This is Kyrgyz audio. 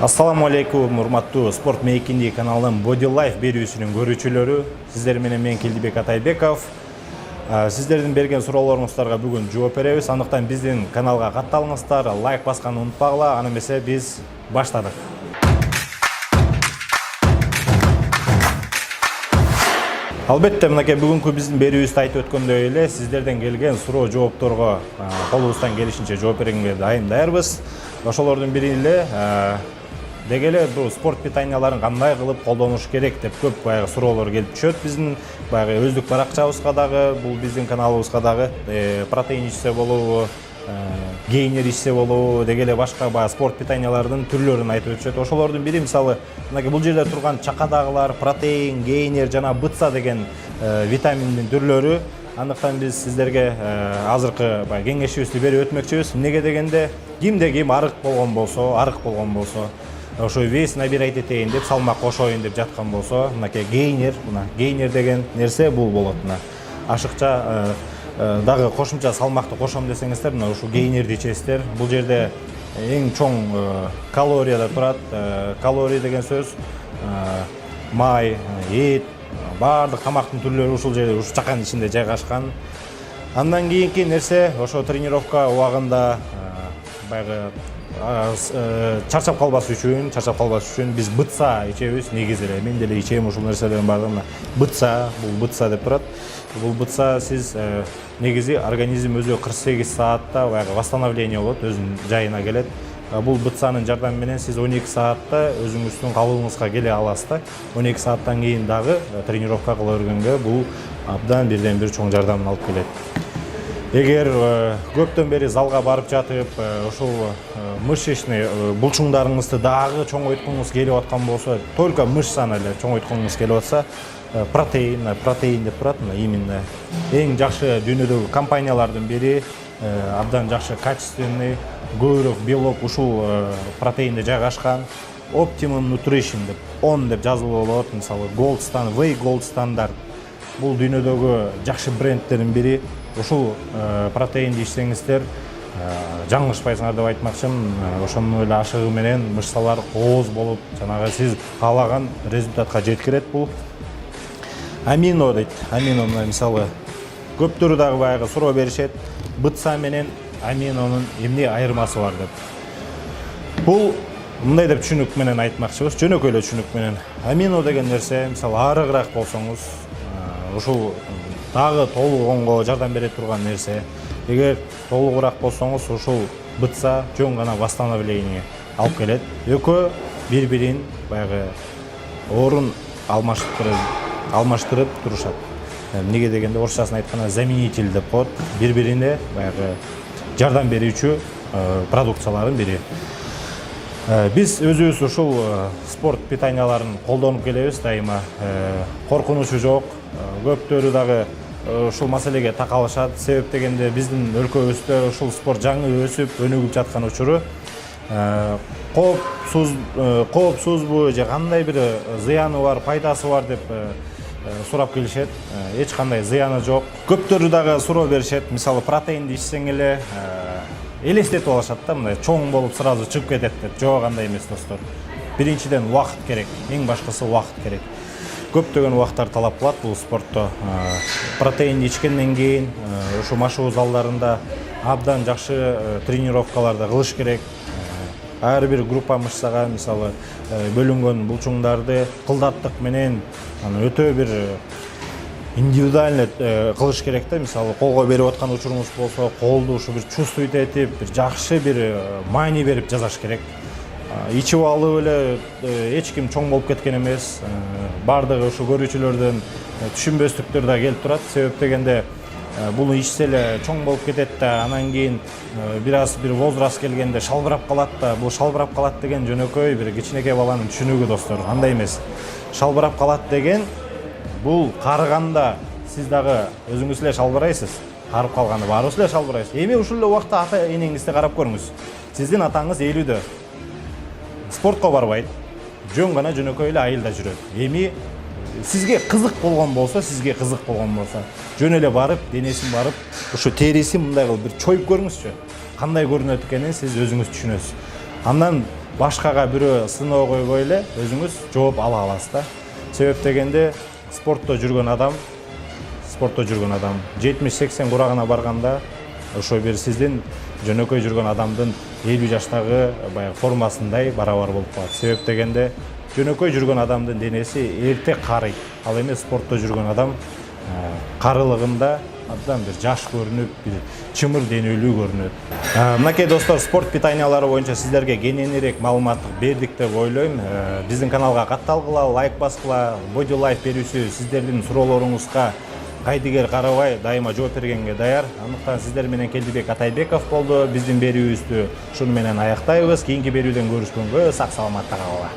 Ассаламу алейкум, урматтуу спорт мейкинди каналынын Body Life берүүсүнүн көрүүчүлөрү. Сиздер менен мен Келдибек Атайбеков. Сиздердин берген суроолоруңуздарга бүгүн жооп беребиз. Андыктан биздин каналга катталыңыздар, лайк басканды унутпагыла. Аны эмесе биз баштадык. Албетте, мынакей бүгүнкү биздин берүүбүздө айтып өткөндөй эле, сиздерден келген суроо жоопторго колубуздан келишинче жооп бергенге даярбыз. Ошолордун бири эле дегеле бул спорт питанияларын кандай кылып колдонуш керек деп көп баягы суроолор келип түшөт. Биздин баягы өздүк баракчабызга дагы, бул биздин каналыбызга дагы протеин ичсе болобу, гейнер ичсе болобу, дегеле башка баягы спорт питаниялардын түрлөрүн айтып өтүшөт. Ошолордун бири мисалы мынакей бул жерде турган чакадагылар протеин, гейнер жана бытса деген витаминдин түрлөрү. Андыктан биз сиздерге азыркы кеңешибизди берип өтмөкчүбүз. Эмнеге дегенде, кимде ким арык болгон болсо, ошо вес набирать этейин деп, салмак кошоюн деп жаткан болсо, мынакей гейнер деген нерсе бул болот. Ашыкча дагы кошумча салмакты кошом десеңиздер, мына ушу гейнерди ичесиздер. Бул жерде эң чоң калорияда турат. Калория деген сөз май, эт, баардык тамактын түрлөрү ушул жерде, ушу чаканын ичинде жайгашкан. Андан кийинки нерсе, ошо тренировка убагында баягы чарчап калбаш үчүн биз бытса ичебиз. Негизи эле мен деле ичем ушул нерселердин баардыгын. Бул бытса деп турат. Бул бытса сиз негизи организм өзү 48 саатта баягы восстановление болот, өзүнүн жайына келет. Бул бытсанын жардамы менен сиз 12 саатта өзүңүздүн калыбыңызга келе аласыз да. 12 сааттан кийин дагы тренировка кыла бергенге бул абдан бирден бир чоң жардамын алып келет. Эгер көптөн бери залга барып жатып, ушул мышечный булчуңдарыңызды дагы чоңойткуңуз келип аткан болсо, только мышцаны эле чоңойткуңуз келип атса, протеин деп турат. Именно эң жакшы дүйнөдөгү компаниялардын бири, абдан жакшы качественный, көбүрөөк белок ушул протеинде жайгашкан. Optimum Nutrition деп 10 деп жазылып болот. Мисалы Whey Gold Standard бул дүйнөдөгү жакшы брендтердин бири. Ушул протеинди ичсеңиздер жаңылышпайсыңар деп айтмакчымын. Ошонун эле ашыгы менен мышцалар кооз болуп, жанагы сиз каалаган результатка жеткирет. Бул амино дейт. Амино мисалы көптөрү дагы баягы суроо беришет. Бытса менен аминонун эмне айырмасы бар деп. Бул мындай деп түшүнүк менен айтмакчыбыз, жөнөкөй эле түшүнүк менен. Амино деген нерсе, мисалы арыгыраак болсоңуз, ушул дагы толугонго жардам бере турган нерсе. Эгер толугураак болсоңуз, ушул бытса жөн гана восстановление алып келет. Экөө бири-бирин баягы орун алмаштырып турушат. Эмнеге дегенде, орусчасын айтканда заменитель деп коет. Бири-бирине баягы жардам берүүчү продукциялардын бири. Биз өзүбүз ушул спорт питанияларын колдонуп келебиз дайыма. Коркунучу жок. Көптөрү дагы ушул маселеге такалышат. Себеп дегенде, биздин өлкөбүздө ушул спорт жаңы өсүп, өнүгүп жаткан учуру коопсузбу же кандай бир зыяны бар, пайдасы бар деп сурап келишет. Эч кандай зыяны жок. Көптөрү дагы суроо беришет. Мисалы протеинди ичсең эле элестетип алышат да, мындай чоң болуп сразу чыгып кетет деп. Жок, андай эмес достор. Биринчиден убакыт керек. Эң башкысы убакыт керек. Көптөгөн убакыттар талап кылат бул спортто. Протеинди ичкенден кийин ушу машыгуу залдарында абдан жакшы тренировкаларды кылыш керек. Ар бир группа мышцага мисалы бөлүнгөн булчуңдарды кылдаттык менен өтө бир индивидуально кылыш керек да. Мисалы колго берип аткан учуруңуз болсо, колду ушу бир чувствовать этип, бир жакшы бир маани берип жасаш керек. Ичип алып эле эч ким чоң болуп кеткен эмес. Бардыгы ушу көрүүчүлөрдөн түшүнбөстүктөр да келип турат. Себеп дегенде, буну ичсе эле чоң болуп кетет да, анан кийин бир возраст келгенде шалбырап калат да. Бул шалбырап калат деген жөнөкөй бир кичинекей баланын түшүнүгү достор. Андай эмес. Шалбырап калат деген бул карыганда сиз дагы өзүңүз эле шалбырайсыз. Карып калганда баарыбыз эле шалбырайбыз. Эми ушул эле убакта ата энеңизди карап көрүңүз. Сиздин атаңыз 70-дө. Спортко барбайт. Жөн гана жөнөкөй эле айылда жүрөт. Эми сизге кызык болгон болсо, жөн эле барып, денесин барып, ушу терисин мындай кылып бир чоюп көрүңүзчү. Кандай көрүнөт экенин сиз өзүңүз түшүнөсүз. Андан башкага бирөө сыноо койбой эле өзүңүз жооп ала аласыз да. Себеп дегенде спортто жүргөн адам 70-80 курагына барганда ошо бир сиздин жөнөкөй жүргөн адамдын 50 жаштагы баягы формасындай барабар болуп калат. Себеп дегенде жөнөкөй жүргөн адамдын денеси эрте карыйт. Ал эми спортто жүргөн адам карылыгында абдан бир жаш көрүнүп, бир чымыр денелүү көрүнөт. Мынакей достор, спорт питаниялары боюнча сиздерге кененирээк маалыматтык бердик деп ойлойм. Биздин каналга катталгыла, лайк баскыла. Body Life берүүсү сиздердин суроолоруңузга кайдыгер карабай дайыма жооп бергенге даяр. Андыктан сиздер менен Келдибек Атайбеков болду. Биздин берүүбүздү шуну менен аяктайбыз. Кийинки берүүдөн көрүшкөнгө сак саламатта калгыла.